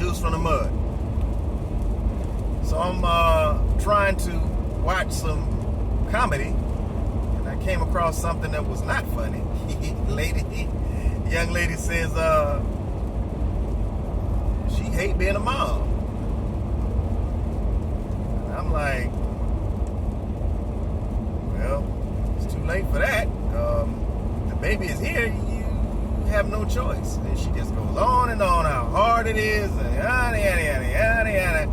juice from the mud. So I'm trying to watch some comedy, and I came across something that was not funny. Young lady says she hate being a mom. And I'm like, well, it's too late for that. The baby is here. You have no choice. And she just goes on and on how hard it is, and yada yada yada yada yada,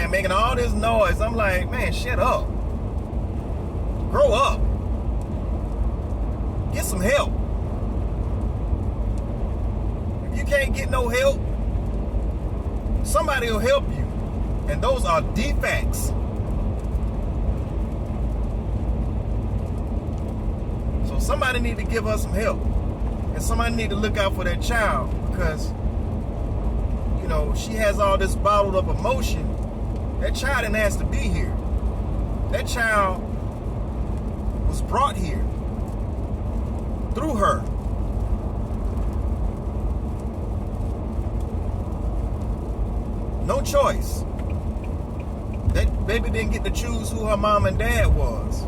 making all this noise. I'm like, man, shut up. Grow up. Get some help. If you can't get no help, somebody will help you. And those are defects. So somebody need to give her some help. And somebody need to look out for that child, because, you know, she has all this bottled up emotion. That child didn't ask to be here. That child was brought here through her. No choice. That baby didn't get to choose who her mom and dad was.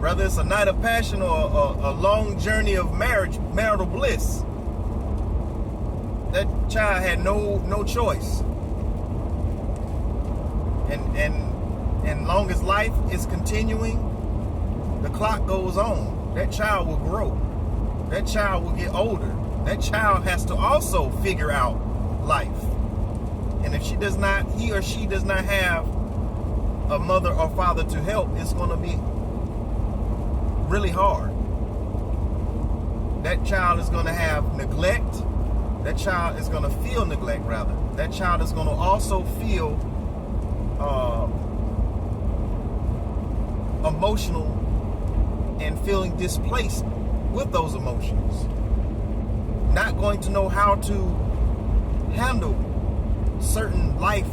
Whether it's a night of passion or a long journey of marital bliss. That child had no choice. And long as life is continuing, the clock goes on. That child will grow. That child will get older. That child has to also figure out life. And if he or she does not have a mother or father to help, it's going to be really hard. That child is going to have neglect. That child is going to feel neglect, rather. That child is going to also feel emotional and feeling displaced with those emotions. Not going to know how to handle certain life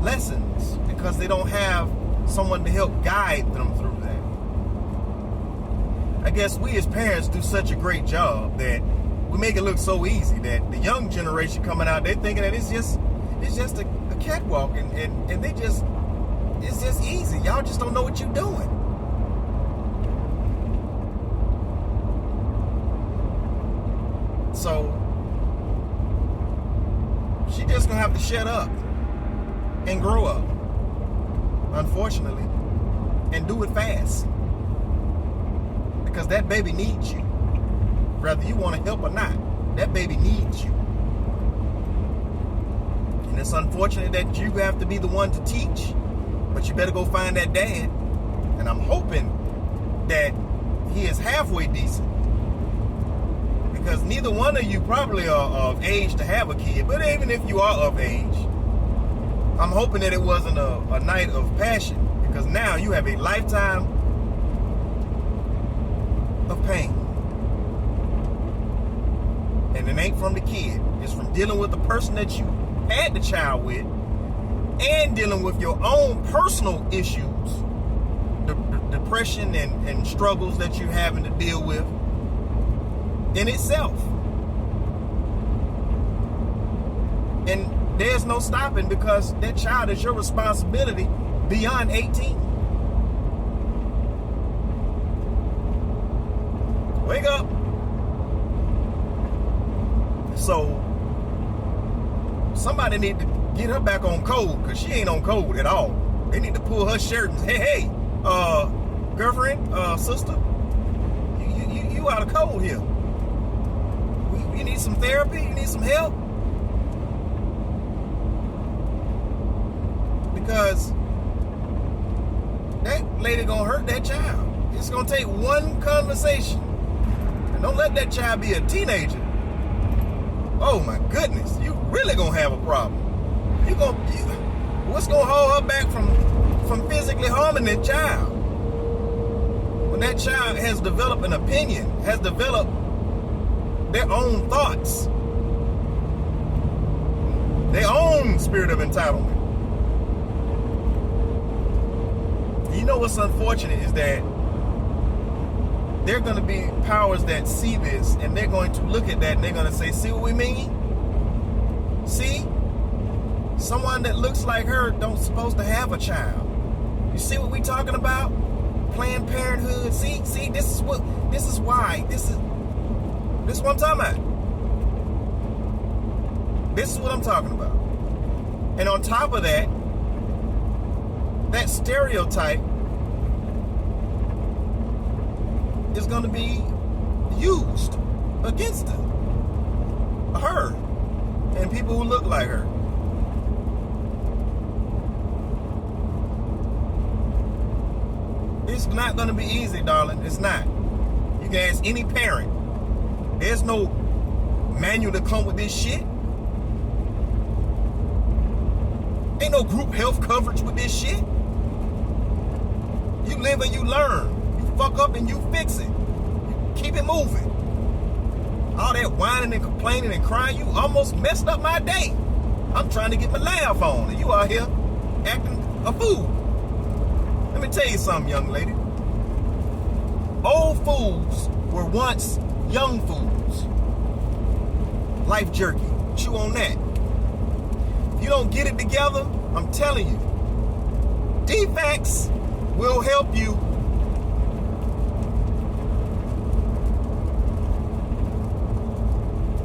lessons because they don't have someone to help guide them through that. I guess we as parents do such a great job that we make it look so easy that the young generation coming out, they're thinking that it's just a catwalk and they just, it's just easy. Y'all just don't know what you're doing. So she just gonna have to shut up and grow up, unfortunately, and do it fast, because that baby needs you. Whether you want to help or not, that baby needs you. And it's unfortunate that you have to be the one to teach, but you better go find that dad. And I'm hoping that he is halfway decent, because neither one of you probably are of age to have a kid. But even if you are of age, I'm hoping that it wasn't a night of passion, because now you have a lifetime of pain. And it ain't from the kid. It's from dealing with the person that you had the child with, and dealing with your own personal issues, the depression and struggles that you're having to deal with in itself. And there's no stopping, because that child is your responsibility beyond 18. Wake up. So somebody need to get her back on code, because she ain't on code at all. They need to pull her shirt and say, hey, girlfriend, sister, you out of code here. You need some therapy? You need some help? Because that lady gonna hurt that child. It's gonna take one conversation. And don't let that child be a teenager. Oh my goodness, you really gonna have a problem. What's gonna hold her back from physically harming that child? When that child has developed an opinion, has developed their own thoughts, their own spirit of entitlement. You know what's unfortunate is that there are going to be powers that see this, and they're going to look at that and they're going to say, see what we mean? See? Someone that looks like her don't supposed to have a child. You see what we talking about? Planned Parenthood. See, this is why. This is what I'm talking about. This is what I'm talking about. And on top of that, that stereotype is going to be used against her and people who look like her. It's not going to be easy, darling. It's not. You can ask any parent. There's no manual to come with this shit. Ain't no group health coverage with this shit. You live and you learn. You fuck up and you fix it. You keep it moving. All that whining and complaining and crying, you almost messed up my day. I'm trying to get my laugh on, and you out here acting a fool. Let me tell you something, young lady. Old fools were once young fools. Life jerky. Chew on that. If you don't get it together, I'm telling you, defects will help you.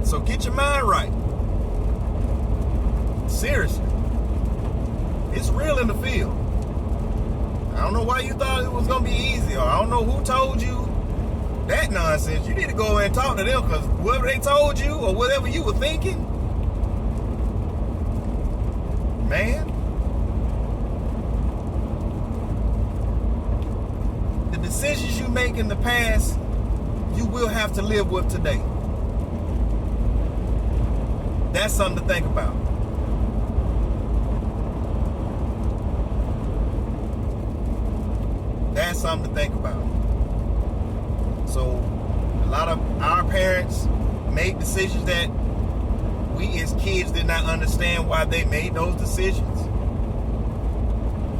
So get your mind right. Seriously. It's real in the field. I don't know why you thought it was going to be easy, or I don't know who told you that nonsense. You need to go and talk to them, because whoever they told you or whatever you were thinking, man, the decisions you make in the past, you will have to live with today. That's something to think about. That's something to think about. So, a lot of our parents made decisions that we as kids did not understand why they made those decisions.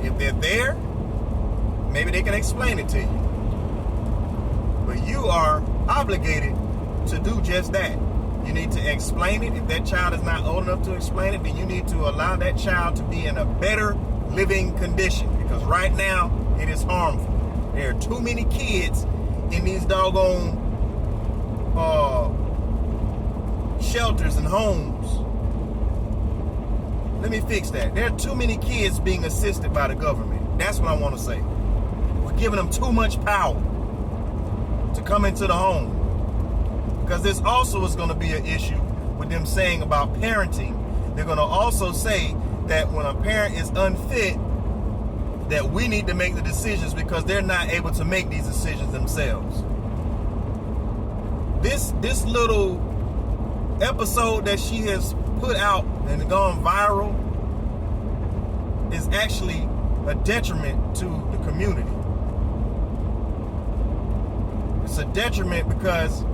If they're there, maybe they can explain it to you. But you are obligated to do just that. You need to explain it. If that child is not old enough to explain it, then you need to allow that child to be in a better living condition. Because right now, it is harmful. There are too many kids in these doggone shelters and homes. Let me fix that. There are too many kids being assisted by the government. That's what I want to say. We're giving them too much power to come into the home. Because this also is going to be an issue with them saying about parenting. They're going to also say that when a parent is unfit, that we need to make the decisions because they're not able to make these decisions themselves. This little episode that she has put out and gone viral is actually a detriment to the community. It's a detriment because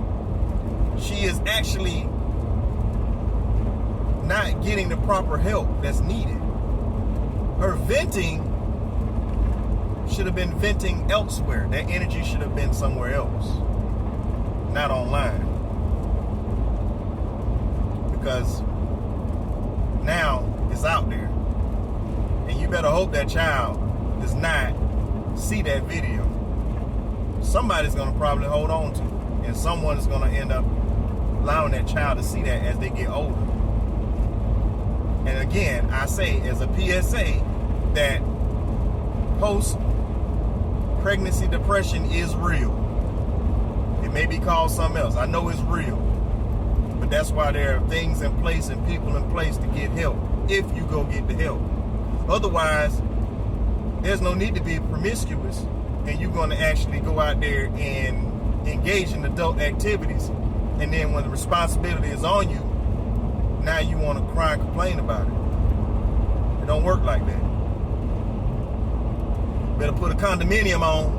she is actually not getting the proper help that's needed. Her venting should have been venting elsewhere. That energy should have been somewhere else, not online. Because now it's out there. And you better hope that child does not see that video. Somebody's going to probably hold on to it. And someone is going to end up allowing that child to see that as they get older. And again, I say as a PSA that post-pregnancy depression is real. It may be called something else. I know it's real. But that's why there are things in place and people in place to get help, if you go get the help. Otherwise, there's no need to be promiscuous and you're going to actually go out there and engage in adult activities. And then when the responsibility is on you, now you want to cry and complain about it. It don't work like that. Better put a condominium on